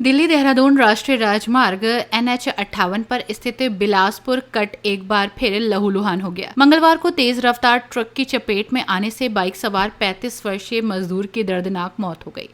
दिल्ली देहरादून राष्ट्रीय राजमार्ग NH 58 पर स्थित बिलासपुर कट एक बार फिर लहूलुहान हो गया। मंगलवार को तेज रफ्तार ट्रक की चपेट में आने से बाइक सवार 35 वर्षीय मजदूर की दर्दनाक मौत हो गई।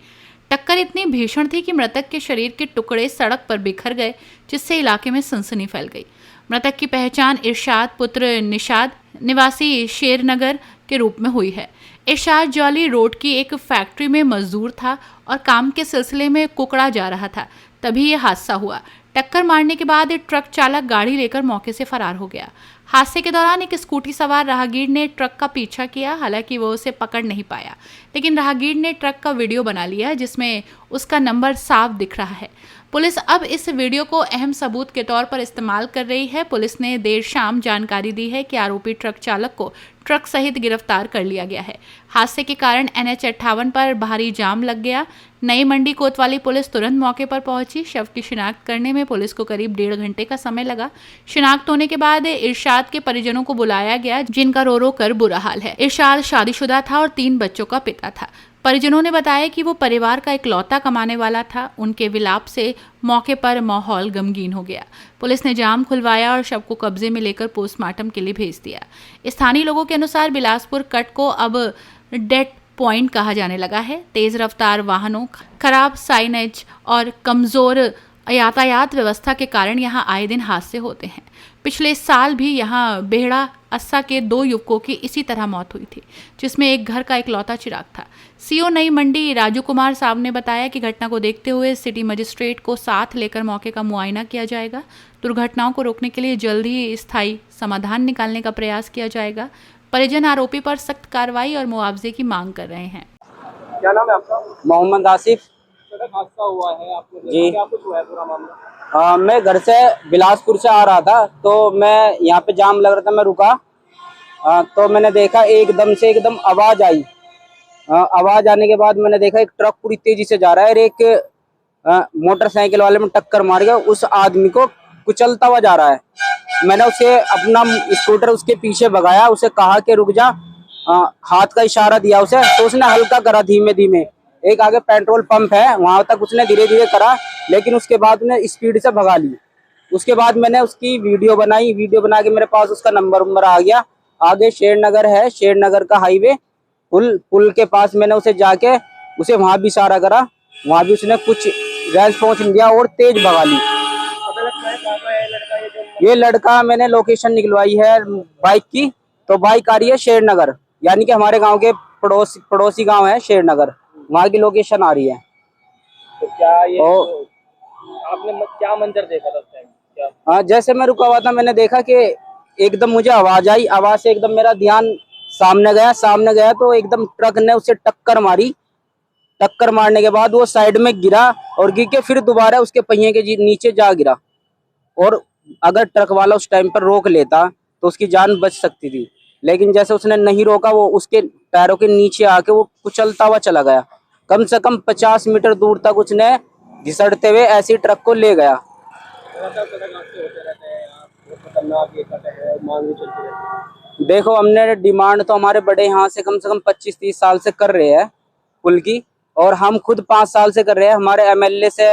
टक्कर इतनी भीषण थी कि मृतक के शरीर के टुकड़े सड़क पर बिखर गए, जिससे इलाके में सनसनी फैल गई। मृतक की पहचान इरशाद पुत्र निशाद निवासी शेरनगर के रूप में हुई है। इरशाद जॉली रोड की एक फैक्ट्री में मजदूर था और काम के सिलसिले में कुकड़ा जा रहा था, तभी यह हादसा हुआ। टक्कर मारने के बाद ट्रक चालक गाड़ी लेकर मौके से फरार हो गया। हादसे के दौरान एक स्कूटी सवार राहगीर ने ट्रक का पीछा किया, हालांकि वो उसे पकड़ नहीं पाया, लेकिन राहगीर ने ट्रक का वीडियो बना लिया जिसमें उसका नंबर साफ दिख रहा है। पुलिस अब इस वीडियो को अहम सबूत के तौर पर इस्तेमाल कर रही है। पुलिस ने देर शाम जानकारी दी है कि आरोपी ट्रक चालक को ट्रक सहित गिरफ्तार कर लिया गया है। हादसे के कारण NH 58 पर भारी जाम लग गया। नई मंडी कोतवाली पुलिस तुरंत मौके पर पहुंची। शव की शिनाख्त करने में पुलिस को करीब 1.5 घंटे का समय लगा। शिनाख्त होने के बाद इरशाद के परिजनों को बुलाया गया, जिनका रो रो कर बुरा हाल है। इरशाद शादीशुदा था और 3 बच्चों का पिता था। परिजनों ने बताया कि वो परिवार का इकलौता कमाने वाला था। उनके विलाप से मौके पर माहौल गमगीन हो गया। पुलिस ने जाम खुलवाया और शव को कब्जे में लेकर पोस्टमार्टम के लिए भेज दिया। स्थानीय लोगों के अनुसार बिलासपुर कट को अब डेड पॉइंट कहा जाने लगा है। तेज रफ्तार वाहनों, खराब साइनेज और कमजोर यातायात व्यवस्था के कारण यहाँ आए दिन हादसे होते हैं। पिछले साल भी यहाँ बेहड़ा अस्सा के 2 युवकों की इसी तरह मौत हुई थी, जिसमें एक घर का इकलौता चिराग था। CO नई मंडी राजू कुमार साहब ने बताया कि घटना को देखते हुए सिटी मजिस्ट्रेट को साथ लेकर मौके का मुआयना किया जाएगा। दुर्घटनाओं को रोकने के लिए जल्द ही स्थायी समाधान निकालने का प्रयास किया जाएगा। परिजन आरोपी पर सख्त कार्रवाई और मुआवजे की मांग कर रहे हैं। क्या नाम है आपका? मोहम्मद आसिफ। सड़क हादसा हुआ है, आपने जी। क्या कुछ हुआ है पूरा मामला? मैं घर से बिलासपुर से आ रहा था, तो मैं यहाँ पे जाम लग रहा था, मैं रुका। तो मैंने देखा एकदम आवाज आई। आवाज आने के बाद मैंने देखा एक ट्रक पूरी तेजी से जा रहा है और एक मोटरसाइकिल वाले में टक्कर मार गया, उस आदमी को कुचलता हुआ जा रहा है। मैंने उसे अपना स्कूटर उसके पीछे भगाया, उसे कहा कि रुक जा, हाथ का इशारा दिया उसे, तो उसने हल्का करा धीमे धीमे। एक आगे पेट्रोल पंप है, वहां तक उसने धीरे धीरे करा, लेकिन उसके बाद उसने स्पीड से भगा ली। उसके बाद मैंने उसकी वीडियो बनाई, वीडियो बना के मेरे पास उसका नंबर आ गया। आगे शेरनगर है, शेरनगर का हाईवे, पुल के पास मैंने उसे जाके उसे वहां भी इशारा करा, वहां भी उसने कुछ रेस्पॉन्स नहीं दिया और तेज भगा ली। ये लड़का मैंने लोकेशन निकलवाई है बाइक की, तो बाइक आ रही है शेरनगर, यानी कि हमारे गांव के पड़ोसी गांव है शेरनगर, वहाँ की लोकेशन आ रही है। तो क्या ये आपने क्या मंजर देखा था उस टाइम? क्या? हाँ, जैसे मैं रुका हुआ था मैंने देखा कि एकदम मुझे आवाज आई, आवाज से एकदम मेरा ध्यान सामने गया तो एकदम ट्रक ने उसे टक्कर मारी। टक्कर मारने के बाद वो साइड में गिरा और गिर के फिर दोबारा उसके पहिए के नीचे जा गिरा। और अगर ट्रक वाला उस टाइम पर रोक लेता तो उसकी जान बच सकती थी, लेकिन जैसे उसने नहीं रोका, वो उसके पैरों के नीचे आके वो कुचलता हुआ चला गया। कम से कम 50 मीटर दूर तक उसने घिसटते हुए ऐसी ट्रक को ले गया। देखो, हमने डिमांड तो हमारे बड़े यहाँ से कम 25-30 साल से कर रहे हैं पुल की, और हम खुद 5 साल से कर रहे हैं। हमारे MLA से,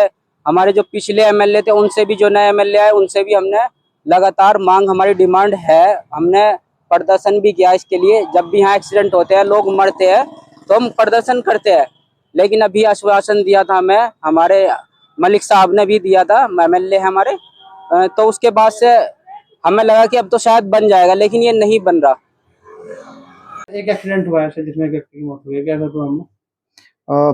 हमारे जो पिछले MLA थे उनसे भी, जो नए MLA आए उनसे भी हमने लगातार मांग, हमारी डिमांड है। हमने प्रदर्शन भी किया इसके लिए। जब भी यहाँ एक्सीडेंट होते हैं, लोग मरते हैं, तो हम प्रदर्शन करते हैं। लेकिन अभी आश्वासन दिया था हमें, हमारे मलिक साहब ने भी दिया था, MLA है हमारे, तो उसके बाद से हमें लगा कि अब तो शायद बन जाएगा, लेकिन ये नहीं बन रहा। एक एक्सीडेंट हुआ है जिसमें व्यक्ति की मौत हुई है, क्या था मामला?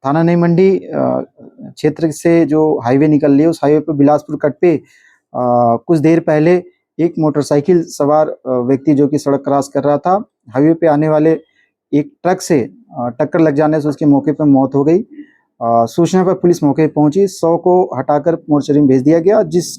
थाना नई मंडी क्षेत्र से जो हाईवे निकल रही है, उस हाईवे पे बिलासपुर कट पे कुछ देर पहले एक मोटरसाइकिल सवार व्यक्ति जो कि सड़क क्रॉस कर रहा था, हाईवे पे आने वाले एक ट्रक से टक्कर लग जाने से उसकी मौके पर मौत हो गई। सूचना पर पुलिस मौके पर पहुंची, 100 को हटाकर मोर्चरी में भेज दिया गया। जिस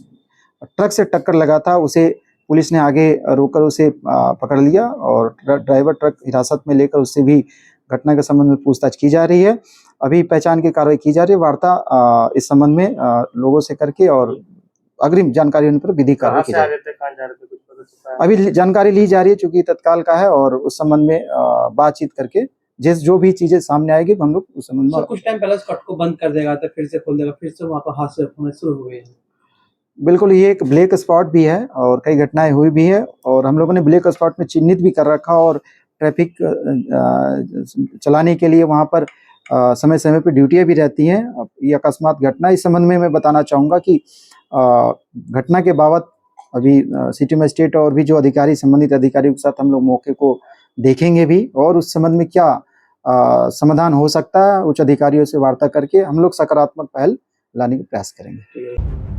ट्रक से टक्कर लगा था उसे पुलिस ने आगे रोककर उसे पकड़ लिया और ड्राइवर ट्रक हिरासत में लेकर उससे भी घटना के संबंध में पूछताछ की जा रही है। अभी पहचान की कार्रवाई की जा रही है। वार्ता इस संबंध में लोगों से करके और अग्रिम जानकारी होने पर विधिक कार्रवाई की जाएगी। अभी जानकारी ली जा रही है, चूंकि तत्काल का है, और उस संबंध में बातचीत करके जो भी चीजें सामने आएगी हम लोग उस संबंध सर में कुछ टाइम पहले उस कट को बंद कर देगा तो फिर से खोल देगा, फिर से वहाँ पर हादसे होने शुरू हुए हैं। बिल्कुल ये एक ब्लैक स्पॉट भी है और कई घटनाएं हुई भी है और हम लोगों ने ब्लैक स्पॉट में चिन्हित भी कर रखा और ट्रैफिक चलाने के लिए वहाँ पर समय समय पर ड्यूटियां भी रहती हैं। अब ये अकस्मात घटना इस संबंध में मैं बताना चाहूँगा कि घटना के बाबत अभी सिटी मजिस्ट्रेट और भी जो अधिकारी संबंधित अधिकारियों के साथ हम लोग मौके को देखेंगे भी और उस संबंध में क्या समाधान हो सकता है उच्च अधिकारियों से वार्ता करके हम लोग सकारात्मक पहल लाने का प्रयास करेंगे।